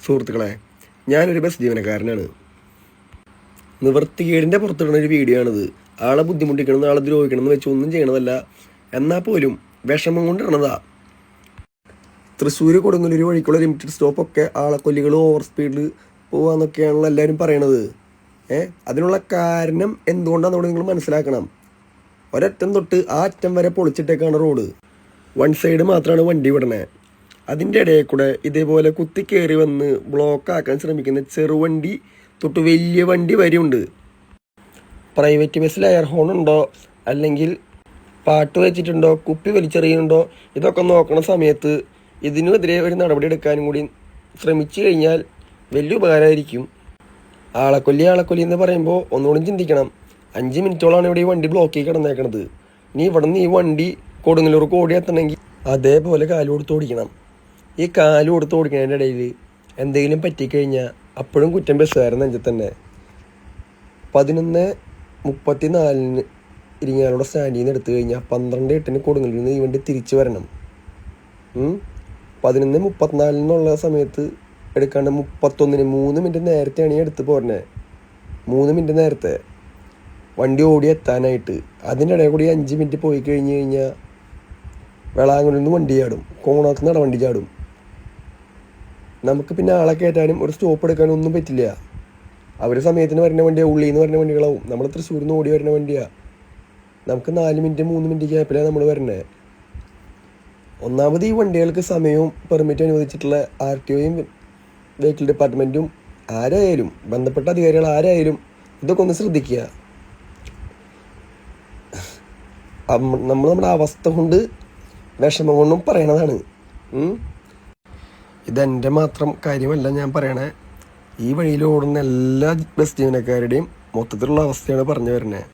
സുഹൃത്തുക്കളെ, ഞാനൊരു ബസ് ജീവനക്കാരനാണ്. നിവർത്തികേടിൻ്റെ പുറത്തിടുന്ന ഒരു വീഡിയോ ആണിത്. ആളെ ബുദ്ധിമുട്ടിക്കണം, ആളെ ദ്രോഹിക്കണം എന്ന് വെച്ച് ഒന്നും ചെയ്യണതല്ല. എന്നാൽ പോലും വിഷമം കൊണ്ടിടണതാ. തൃശ്ശൂർ കൊടുങ്ങല്ലൂർ വഴിക്കുള്ള ലിമിറ്റഡ് സ്റ്റോപ്പൊക്കെ ആളെക്കൊല്ലികൾ ഓവർ സ്പീഡിൽ പോവാന്നൊക്കെയാണല്ലോ എല്ലാവരും പറയണത്. അതിനുള്ള കാരണം എന്തുകൊണ്ടാണെന്ന് നിങ്ങൾ മനസ്സിലാക്കണം. ഒരറ്റം തൊട്ട് ആ അറ്റം വരെ പൊളിച്ചിട്ടേക്കാണ് റോഡ്. വൺ സൈഡ് മാത്രമാണ് വണ്ടി വിടണേ. അതിൻ്റെ ഇടയിൽ കൂടെ ഇതേപോലെ കുത്തിക്കയറി വന്ന് ബ്ലോക്കാക്കാൻ ശ്രമിക്കുന്ന ചെറുവണ്ടി തൊട്ട് വലിയ വണ്ടി വരെയുണ്ട്. പ്രൈവറ്റ് ബസ്സിൽ എയർ ഹോൺ ഉണ്ടോ, അല്ലെങ്കിൽ പാട്ട് വെച്ചിട്ടുണ്ടോ, കുപ്പി വലിച്ചെറിയുന്നുണ്ടോ, ഇതൊക്കെ നോക്കണ സമയത്ത് ഇതിനെതിരെ ഒരു നടപടി എടുക്കാനും കൂടി ശ്രമിച്ചു കഴിഞ്ഞാൽ വലിയ ഉപകാരമായിരിക്കും. ആളെക്കൊല്ലി എന്ന് പറയുമ്പോൾ ഒന്നുകൂടി ചിന്തിക്കണം. 5 മിനിറ്റോളാണ് ഇവിടെ ഈ വണ്ടി ബ്ലോക്ക് ചെയ്ത് കിടന്നേക്കണത്. ഇനി ഇവിടെ നിന്ന് ഈ വണ്ടി കൊടുങ്ങല്ലൂർക്ക് ഓടി എത്തണമെങ്കിൽ അതേപോലെ കാല് കൊടുത്ത് ഓടിക്കണം. ഈ കാല് കൊടുത്ത് ഓടിക്കുന്നതിൻ്റെ ഇടയിൽ എന്തെങ്കിലും പറ്റിക്കഴിഞ്ഞാൽ അപ്പോഴും കുറ്റം ബസ്സുകാരൻ നെഞ്ചത്ത് തന്നെ. 11:34 ഇരിങ്ങാലൂടെ സ്റ്റാൻഡിൽ നിന്ന് എടുത്തു കഴിഞ്ഞാൽ 12:08 കൊടുങ്ങല്ലൂരിൽ നിന്ന് ഈ വണ്ടി തിരിച്ചു വരണം. 11:34 സമയത്ത് എടുക്കാണ്ട് 31 3 മിനിറ്റ് നേരത്തെയാണ് ഈ എടുത്ത് പോരണേ. 3 മിനിറ്റ് നേരത്തെ വണ്ടി ഓടി എത്താനായിട്ട്. അതിൻ്റെ ഇടയിൽ കൂടി 5 മിനിറ്റ് പോയി കഴിഞ്ഞ് കഴിഞ്ഞാൽ വേളാങ്കണ്ണിൽ നിന്ന് വണ്ടി ചാടും, കോണാത്ത് നിന്ന് വണ്ടി ചാടും. നമുക്ക് പിന്നെ ആളെ കയറ്റാനും ഒരു സ്റ്റോപ്പ് എടുക്കാനും ഒന്നും പറ്റില്ല. അവർ സമയത്തിന് വരുന്ന വണ്ടിയാണ്, ഉള്ളിൽ നിന്ന് വരുന്ന വണ്ടികളാവും. നമ്മൾ തൃശ്ശൂരിൽ നിന്ന് ഓടി വരുന്ന വണ്ടിയാണ്. നമുക്ക് 4 മിനിറ്റ് 3 മിനിറ്റ് ഗ്യാപ്പിലാണ് നമ്മൾ വരണേ. ഒന്നാമത് ഈ വണ്ടികൾക്ക് സമയവും പെർമിറ്റ് അനുവദിച്ചിട്ടുള്ള RTOയും വെഹിക്കിൾ ഡിപ്പാർട്ട്മെൻറ്റും ആരായാലും, ബന്ധപ്പെട്ട അധികാരികൾ ആരായാലും ഇതൊക്കെ ഒന്ന് ശ്രദ്ധിക്കുക. നമ്മൾ നമ്മുടെ അവസ്ഥ കൊണ്ട് വിഷമം കൊണ്ടും പറയണതാണ്. ഇതെൻ്റെ മാത്രം കാര്യമല്ല ഞാൻ പറയണേ. ഈ വഴിയിൽ ഓടുന്ന എല്ലാ ബസ് ജീവനക്കാരുടെയും മൊത്തത്തിലുള്ള അവസ്ഥയാണ് പറഞ്ഞു വരുന്നത്.